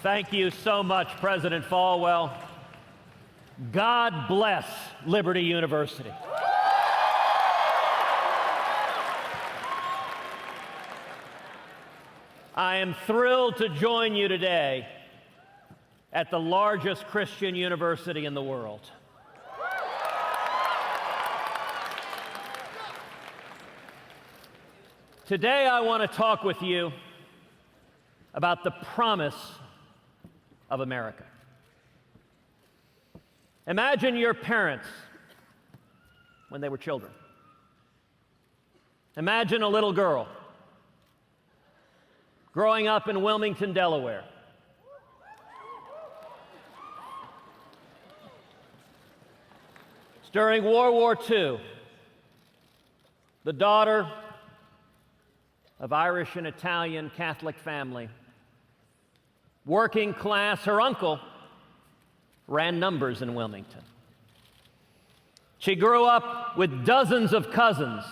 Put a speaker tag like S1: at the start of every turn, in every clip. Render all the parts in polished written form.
S1: Thank you so much, President Falwell. God bless Liberty University. I am thrilled to join you today at the largest Christian university in the world. Today I want to talk with you about the promise of America. Imagine your parents when they were children. Imagine a little girl growing up in Wilmington, Delaware. It's during World War II, the daughter of Irish and Italian Catholic family, working class. Her uncle ran numbers in Wilmington. She grew up with dozens of cousins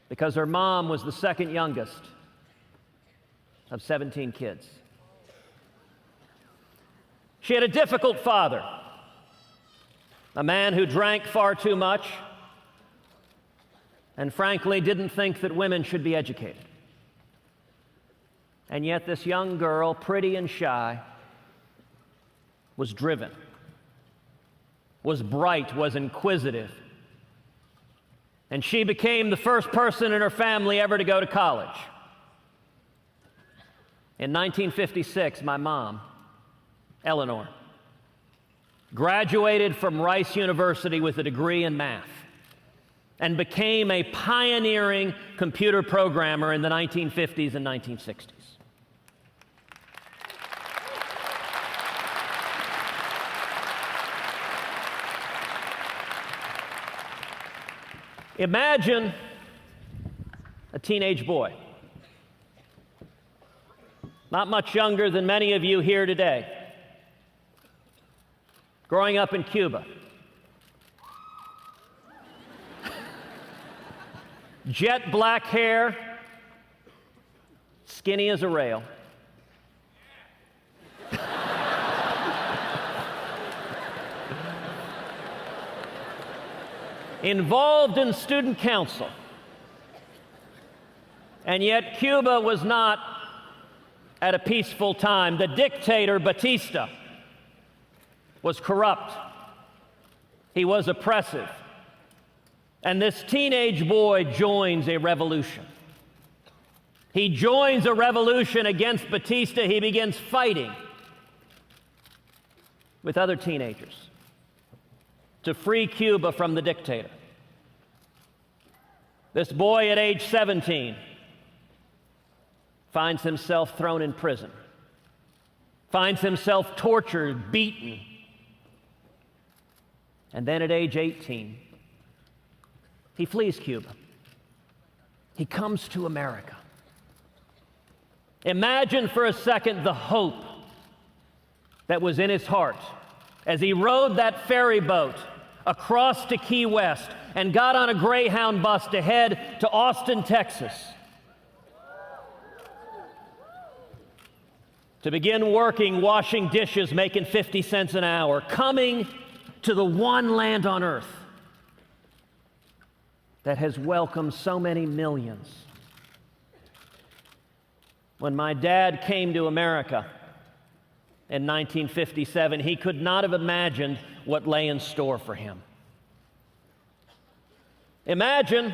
S1: because her mom was the second youngest of 17 kids. She had a difficult father, a man who drank far too much and frankly didn't think that women should be educated. And yet this young girl, pretty and shy, was driven, was bright, was inquisitive. And she became the first person in her family ever to go to college. In 1956, my mom, Eleanor, graduated from Rice University with a degree in math and became a pioneering computer programmer in the 1950s and 1960s. Imagine a teenage boy, not much younger than many of you here today, growing up in Cuba. Jet black hair, skinny as a rail. Involved in student council. And yet Cuba was not at a peaceful time. The dictator, Batista, was corrupt. He was oppressive. And this teenage boy joins a revolution. He joins a revolution against Batista. He begins fighting with other teenagers to free Cuba from the dictator. This boy at age 17 finds himself thrown in prison, finds himself tortured, beaten, and then at age 18, he flees Cuba. He comes to America. Imagine for a second the hope that was in his heart as he rode that ferry boat across to Key West and got on a Greyhound bus to head to Austin, Texas, to begin working, washing dishes, making 50 cents an hour, coming to the one land on earth that has welcomed so many millions. When my dad came to America in 1957, he could not have imagined what lay in store for him. Imagine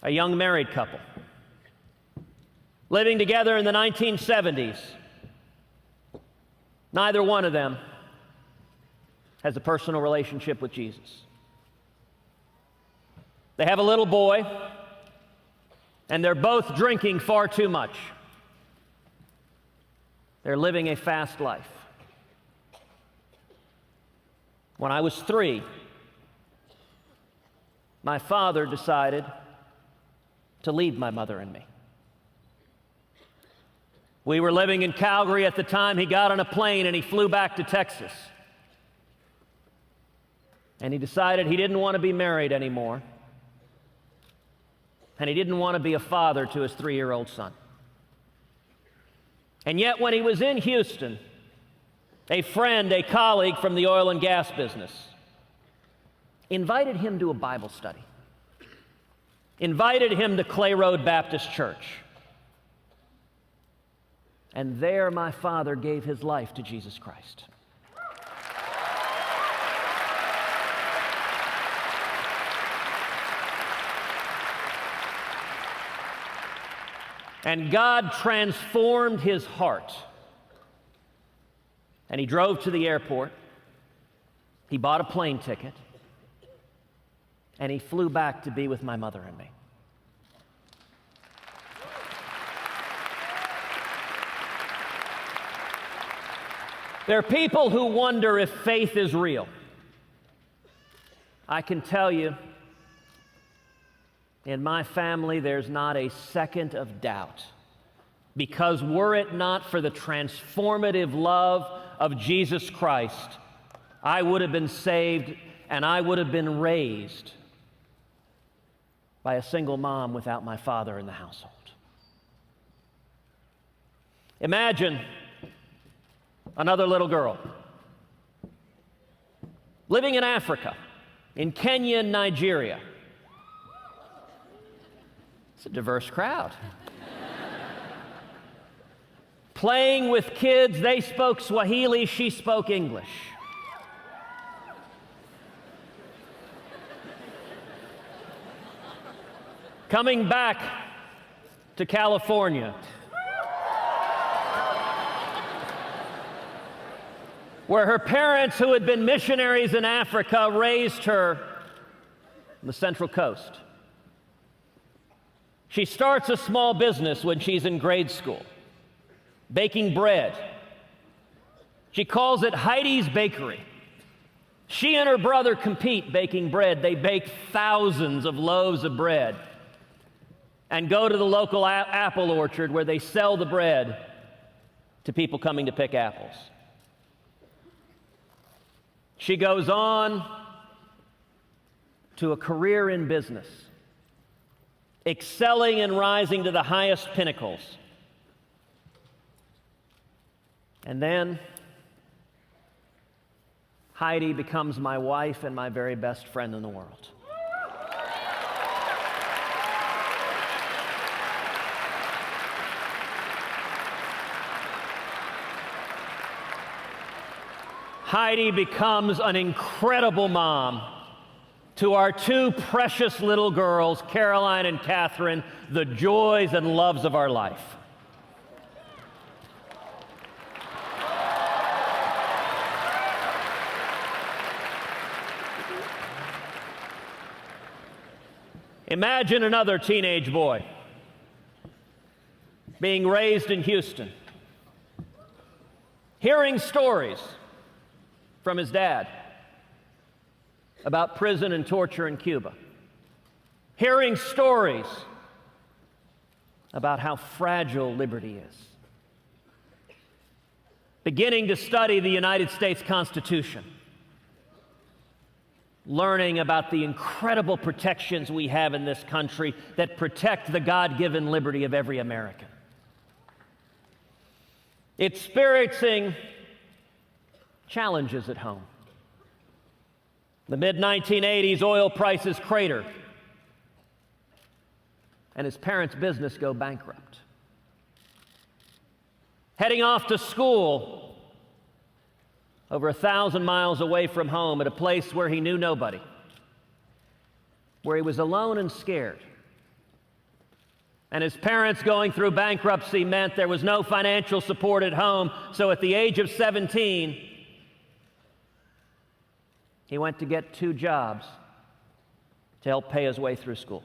S1: a young married couple living together in the 1970s. Neither one of them has a personal relationship with Jesus. They have a little boy, and they're both drinking far too much. They're living a fast life. When I was 3, my father decided to leave my mother and me. We were living in Calgary at the time. He got on a plane and he flew back to Texas. And he decided he didn't want to be married anymore. And he didn't want to be a father to his 3-year-old son. And yet when he was in Houston, a friend, a colleague from the oil and gas business, invited him to a Bible study, invited him to Clay Road Baptist Church. And there my father gave his life to Jesus Christ. And God transformed his heart. And he drove to the airport. He bought a plane ticket. And he flew back to be with my mother and me. There are people who wonder if faith is real. I can tell you, in my family, there's not a second of doubt. Because were it not for the transformative love of Jesus Christ, I would have been saved and I would have been raised by a single mom without my father in the household. Imagine another little girl living in Africa, in Kenya and Nigeria. It's a diverse crowd. Playing with kids, they spoke Swahili, she spoke English. Coming back to California, where her parents, who had been missionaries in Africa, raised her on the Central Coast. She starts a small business when she's in grade school, baking bread. She calls it Heidi's Bakery. She and her brother compete baking bread. They bake thousands of loaves of bread and go to the local apple orchard where they sell the bread to people coming to pick apples. She goes on to a career in business, excelling and rising to the highest pinnacles. And then Heidi becomes my wife and my very best friend in the world. Heidi becomes an incredible mom to our two precious little girls, Caroline and Catherine, the joys and loves of our life. Imagine another teenage boy being raised in Houston, hearing stories from his dad about prison and torture in Cuba, hearing stories about how fragile liberty is, beginning to study the United States Constitution, learning about the incredible protections we have in this country that protect the God-given liberty of every American. Experiencing challenges at home. The mid-1980s, oil prices crater, and his parents' business go bankrupt. Heading off to school over 1,000 miles away from home at a place where he knew nobody, where he was alone and scared. And his parents going through bankruptcy meant there was no financial support at home, so at the age of 17, he went to get 2 jobs to help pay his way through school.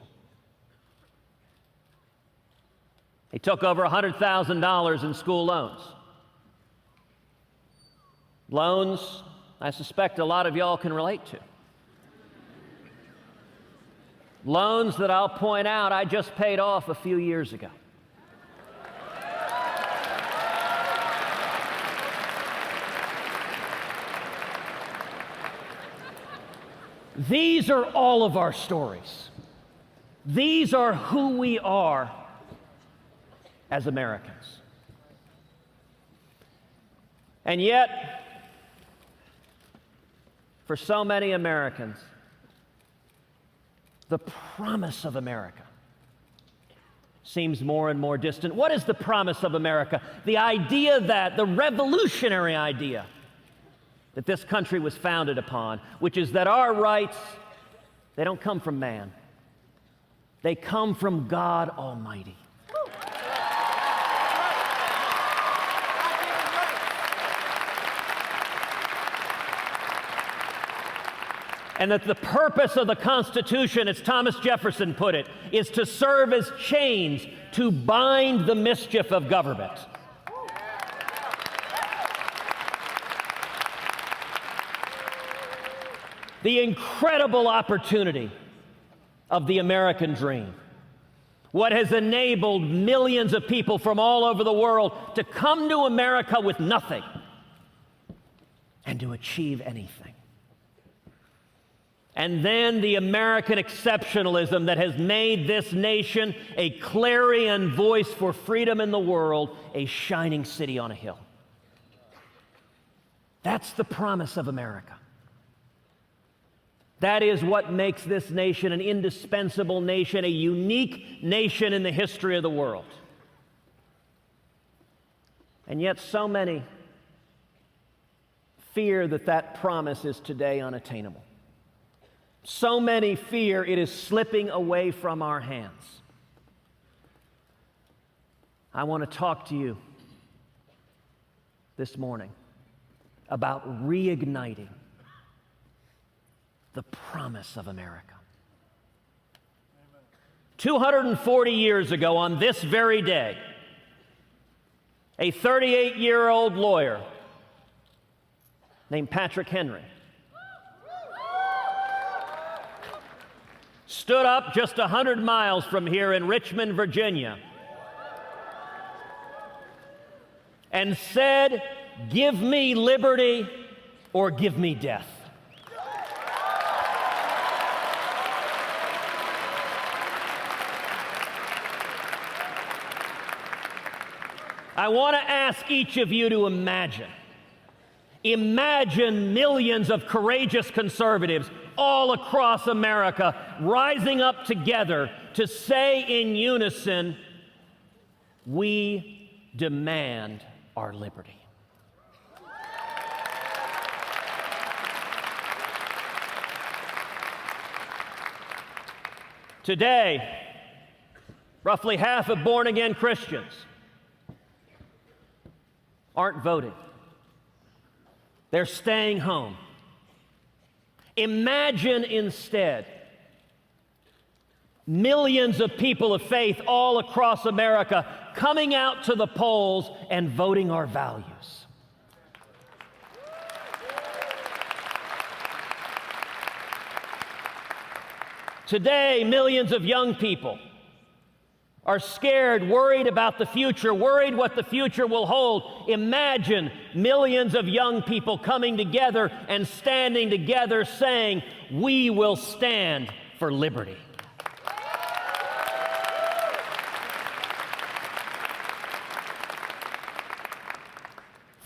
S1: He took over $100,000 in school loans. Loans I suspect a lot of y'all can relate to. Loans that I'll point out I just paid off a few years ago. These are all of our stories. These are who we are as Americans. And yet, for so many Americans, the promise of America seems more and more distant. What is the promise of America? The idea that, the revolutionary idea that this country was founded upon, which is that our rights, they don't come from man. They come from God Almighty. And that the purpose of the Constitution, as Thomas Jefferson put it, is to serve as chains to bind the mischief of government. The incredible opportunity of the American dream, what has enabled millions of people from all over the world to come to America with nothing and to achieve anything. And then the American exceptionalism that has made this nation a clarion voice for freedom in the world, a shining city on a hill. That's the promise of America. That is what makes this nation an indispensable nation, a unique nation in the history of the world. And yet so many fear that that promise is today unattainable. So many fear it is slipping away from our hands. I want to talk to you this morning about reigniting the promise of America. 240 years ago, on this very day, a 38-year-old lawyer named Patrick Henry stood up just 100 miles from here in Richmond, Virginia, and said, "Give me liberty or give me death." I want to ask each of you to imagine millions of courageous conservatives all across America rising up together to say in unison, "We demand our liberty." Today, roughly half of born-again Christians aren't voting. They're staying home. Imagine instead millions of people of faith all across America coming out to the polls and voting our values. Today, millions of young people are scared, worried about the future, worried what the future will hold. Imagine millions of young people coming together and standing together saying, "We will stand for liberty."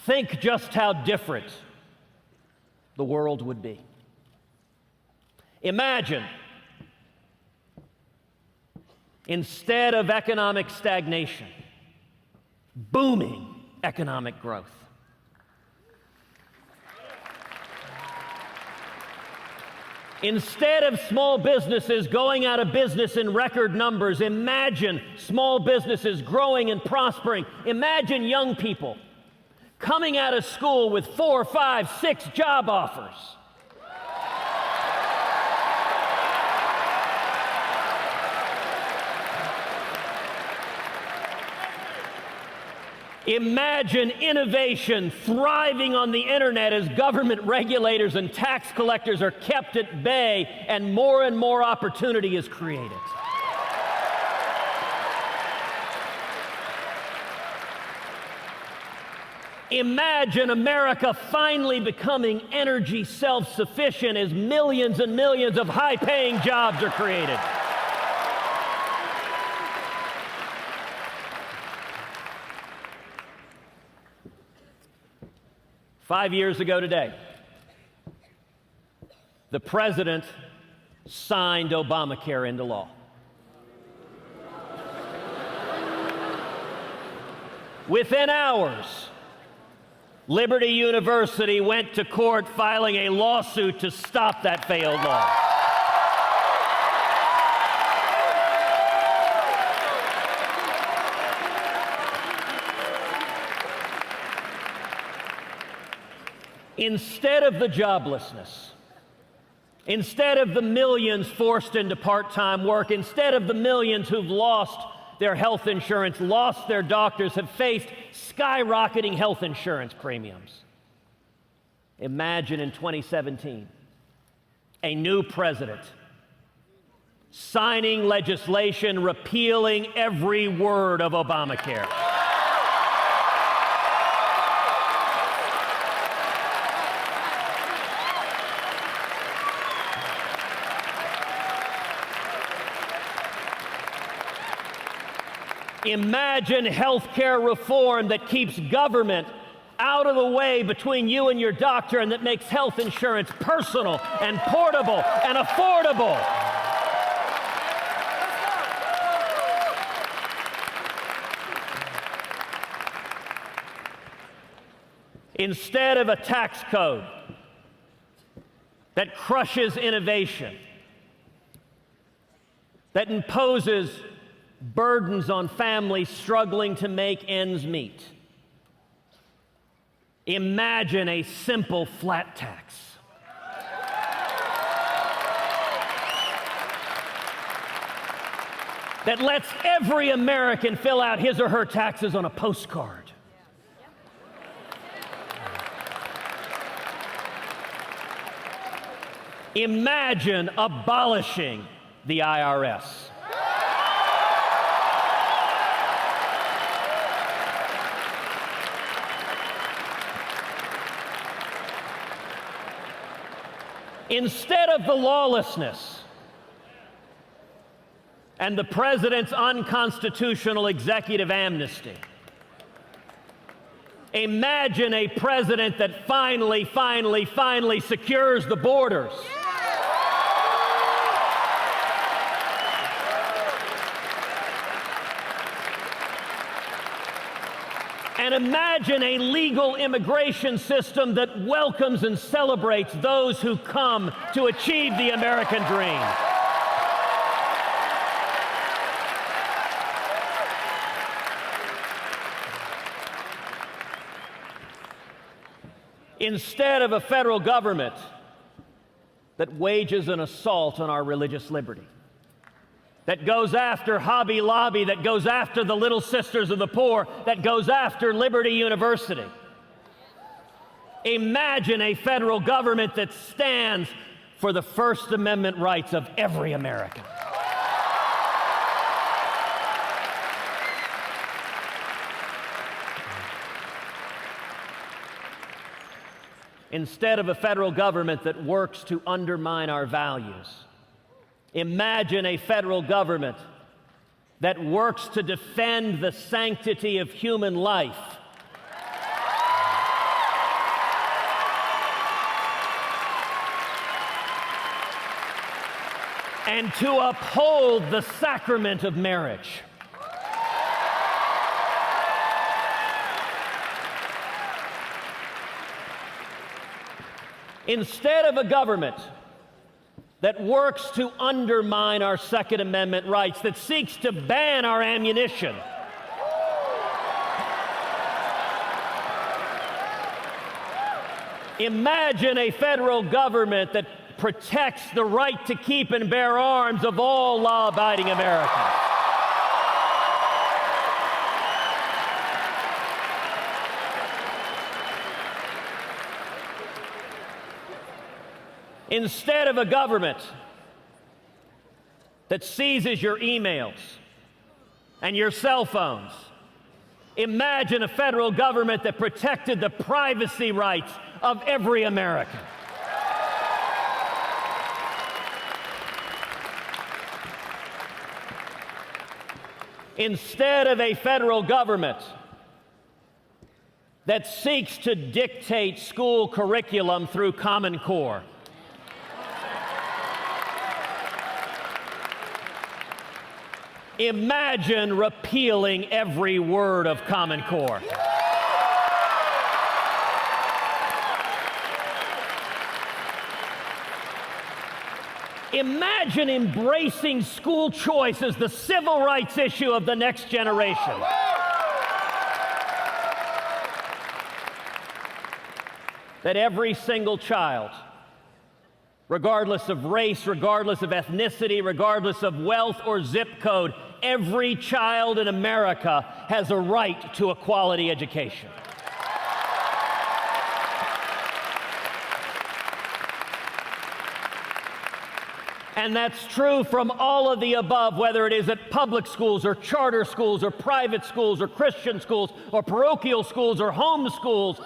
S1: Think just how different the world would be. Imagine, instead of economic stagnation, booming economic growth. Instead of small businesses going out of business in record numbers, imagine small businesses growing and prospering. Imagine young people coming out of school with 4, 5, 6 job offers. Imagine innovation thriving on the internet as government regulators and tax collectors are kept at bay and more opportunity is created. Imagine America finally becoming energy self-sufficient as millions and millions of high-paying jobs are created. 5 years ago today, the president signed Obamacare into law. Within hours, Liberty University went to court filing a lawsuit to stop that failed law. Instead of the joblessness, instead of the millions forced into part-time work, instead of the millions who've lost their health insurance, lost their doctors, have faced skyrocketing health insurance premiums. Imagine in 2017, a new president signing legislation repealing every word of Obamacare. Imagine health care reform that keeps government out of the way between you and your doctor and that makes health insurance personal and portable and affordable. Instead of a tax code that crushes innovation, that imposes burdens on families struggling to make ends meet. Imagine a simple flat tax. That lets every American fill out his or her taxes on a postcard. Imagine abolishing the IRS. Instead of the lawlessness and the president's unconstitutional executive amnesty, imagine a president that finally secures the borders. And imagine a legal immigration system that welcomes and celebrates those who come to achieve the American dream. Instead of a federal government that wages an assault on our religious liberty, that goes after Hobby Lobby, that goes after the Little Sisters of the Poor, that goes after Liberty University. Imagine a federal government that stands for the First Amendment rights of every American. Instead of a federal government that works to undermine our values, imagine a federal government that works to defend the sanctity of human life. And to uphold the sacrament of marriage. Instead of a government that works to undermine our Second Amendment rights, that seeks to ban our ammunition, imagine a federal government that protects the right to keep and bear arms of all law-abiding Americans. Instead of a government that seizes your emails and your cell phones, imagine a federal government that protected the privacy rights of every American. Instead of a federal government that seeks to dictate school curriculum through Common Core. Imagine repealing every word of Common Core. Imagine embracing school choice as the civil rights issue of the next generation. That every single child, regardless of race, regardless of ethnicity, regardless of wealth or zip code, every child in America has a right to a quality education. And that's true from all of the above, whether it is at public schools or charter schools or private schools or Christian schools or parochial schools or home schools.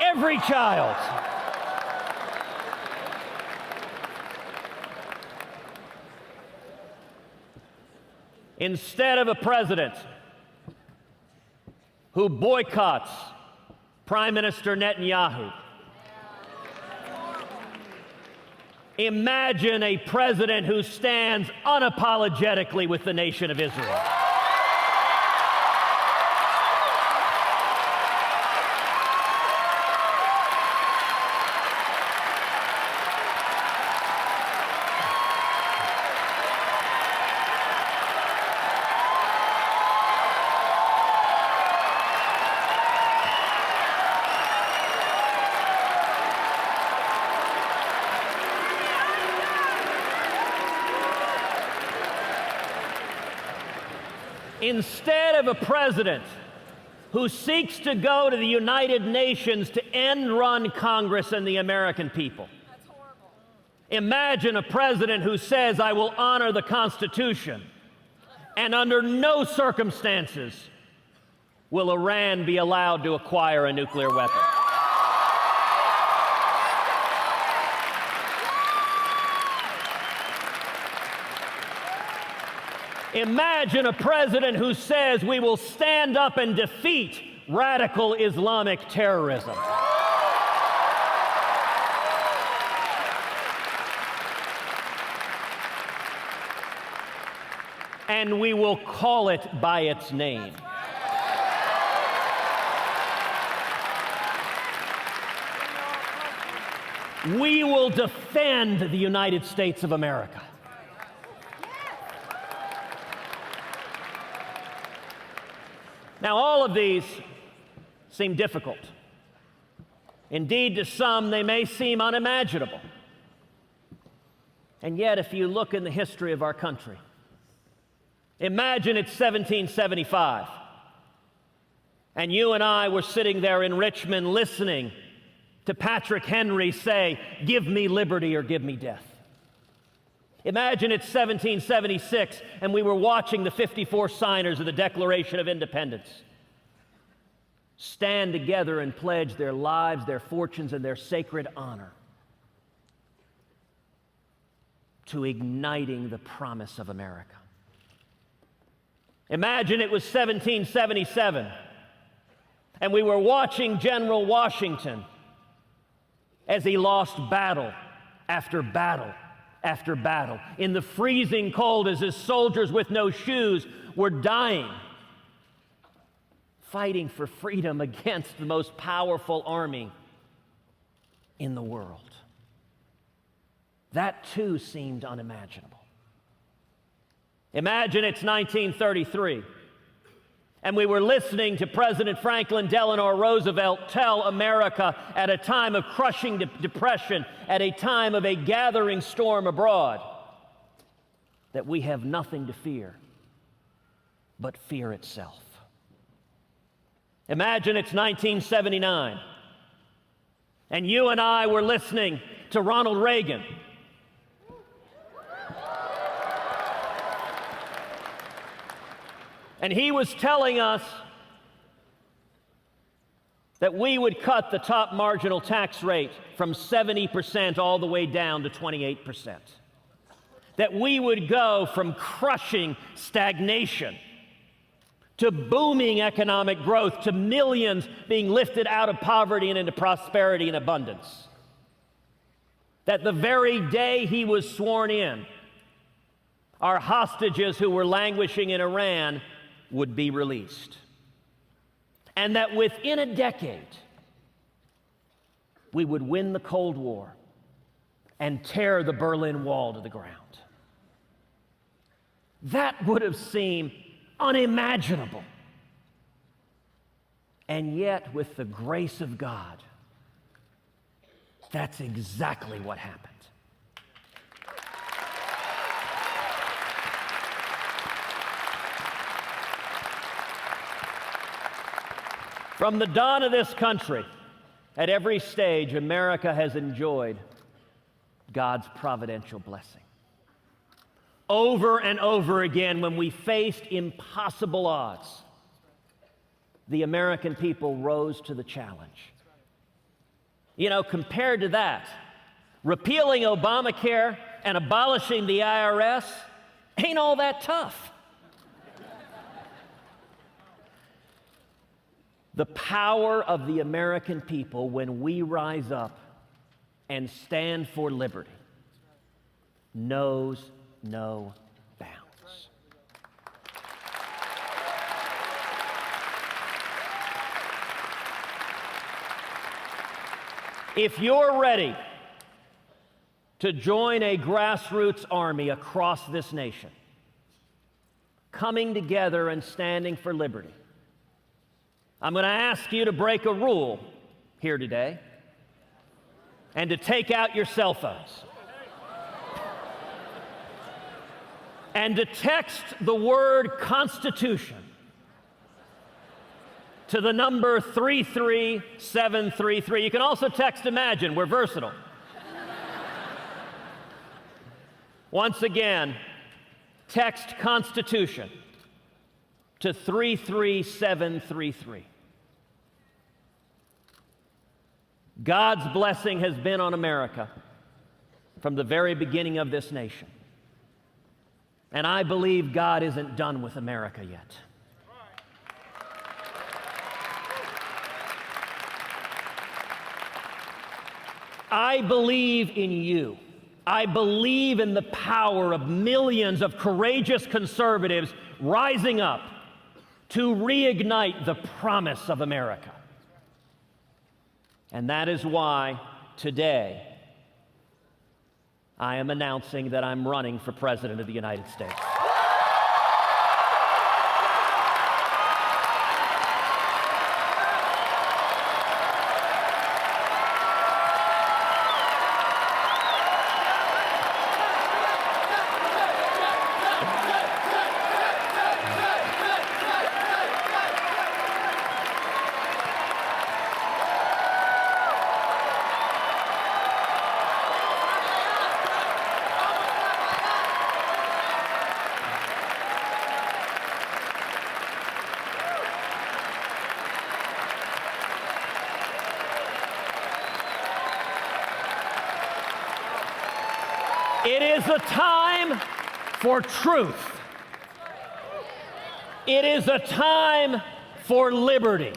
S1: Every child. Instead of a president who boycotts Prime Minister Netanyahu, imagine a president who stands unapologetically with the nation of Israel. Instead of a president who seeks to go to the United Nations to end run Congress and the American people. That's horrible. Imagine a president who says, I will honor the Constitution, and under no circumstances will Iran be allowed to acquire a nuclear weapon. Imagine a president who says we will stand up and defeat radical Islamic terrorism. And we will call it by its name. We will defend the United States of America. Now, all of these seem difficult. Indeed, to some, they may seem unimaginable. And yet, if you look in the history of our country, imagine it's 1775, and you and I were sitting there in Richmond listening to Patrick Henry say, "Give me liberty or give me death." Imagine it's 1776 and we were watching the 54 signers of the Declaration of Independence stand together and pledge their lives, their fortunes, and their sacred honor to igniting the promise of America. Imagine it was 1777 and we were watching General Washington as he lost battle after battle after battle. In the freezing cold, as his soldiers with no shoes were dying, fighting for freedom against the most powerful army in the world. That too seemed unimaginable. Imagine it's 1933, and we were listening to President Franklin Delano Roosevelt tell America at a time of crushing depression, at a time of a gathering storm abroad, that we have nothing to fear but fear itself. Imagine it's 1979, and you and I were listening to Ronald Reagan. And he was telling us that we would cut the top marginal tax rate from 70% all the way down to 28%. That we would go from crushing stagnation to booming economic growth, to millions being lifted out of poverty and into prosperity and abundance. That the very day he was sworn in, our hostages who were languishing in Iran would be released. And that within a decade, we would win the Cold War and tear the Berlin Wall to the ground. That would have seemed unimaginable. And yet, with the grace of God, that's exactly what happened. From the dawn of this country, at every stage, America has enjoyed God's providential blessing. Over and over again, when we faced impossible odds, the American people rose to the challenge. You know, compared to that, repealing Obamacare and abolishing the IRS ain't all that tough. The power of the American people when we rise up and stand for liberty knows no bounds. If you're ready to join a grassroots army across this nation, coming together and standing for liberty, I'm going to ask you to break a rule here today and to take out your cell phones and to text the word Constitution to the number 33733. You can also text Imagine. We're versatile. Once again, text Constitution to 33733. God's blessing has been on America from the very beginning of this nation. And I believe God isn't done with America yet. I believe in you. I believe in the power of millions of courageous conservatives rising up to reignite the promise of America. And that is why today I am announcing that I'm running for President of the United States. It is a time for truth. It is a time for liberty.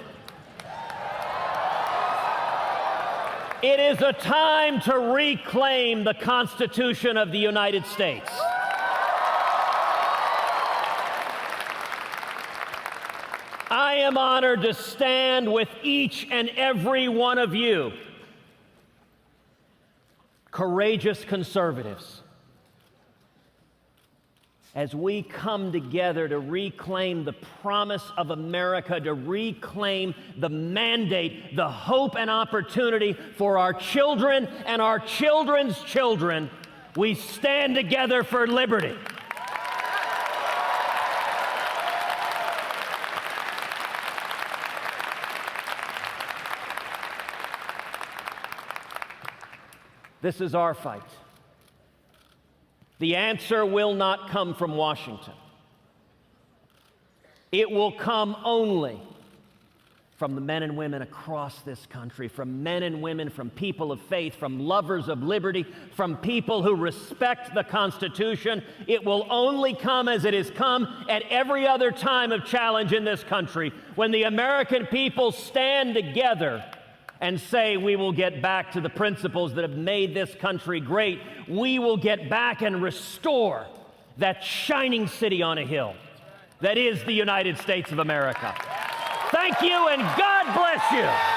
S1: It is a time to reclaim the Constitution of the United States. I am honored to stand with each and every one of you, courageous conservatives, as we come together to reclaim the promise of America, to reclaim the mandate, the hope and opportunity for our children and our children's children. We stand together for liberty. This is our fight. The answer will not come from Washington. It will come only from from the men and women across this country, from men and women, from people of faith, from lovers of liberty, from people who respect the Constitution. It will only come as it has come at every other time of challenge in this country, when the American people stand together and say, we will get back to the principles that have made this country great. We will get back and restore that shining city on a hill that is the United States of America. Thank you, and God bless you.